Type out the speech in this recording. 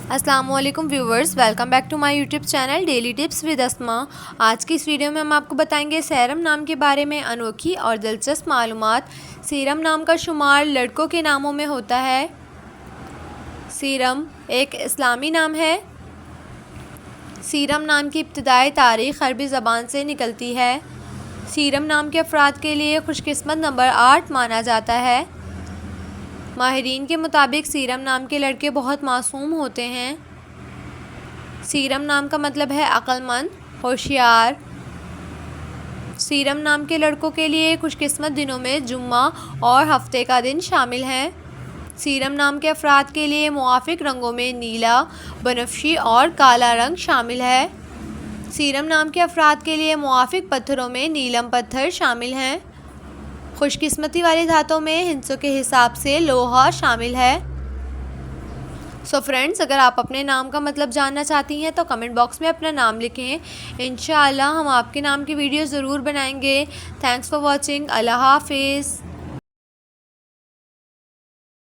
अस्सलामुअलैकुम viewers, welcome back to my YouTube channel daily tips with Asma. आज की इस वीडियो में हम आपको बताएंगे सीरम नाम के बारे में अनोखी और दिलचस्प मालूमात। सीरम नाम का शुमार लड़कों के नामों में होता है। सीरम एक इस्लामी नाम है। सीरम नाम की इब्तिदाई तारीख़ अरबी ज़बान से निकलती है। सीरम नाम के अफराद के लिए खुशकिस्मत नंबर 8 माना जाता है। माहिरीन के मुताबिक सीरम नाम के लड़के बहुत मासूम होते हैं। सीरम नाम का मतलब है अक्लमंद, होशियार। सीरम नाम के लड़कों के लिए खुशकिस्मत दिनों में जुम्मा और हफ्ते का दिन शामिल हैं। सीरम नाम के अफराद के लिए मुआफिक रंगों में नीला, बनफशी और काला रंग शामिल है। सीरम नाम के अफराद के लिए मुआफिक पत्थरों में नीलम पत्थर शामिल हैं। खुशकिस्मती वाली धातों में हिंसों के हिसाब से लोहा शामिल है। सो फ्रेंड्स, अगर आप अपने नाम का मतलब जानना चाहती हैं तो कमेंट बॉक्स में अपना नाम लिखें। इंशाअल्लाह हम आपके नाम की वीडियो ज़रूर बनाएंगे। Thanks for watching. अल्लाह हाफिज़।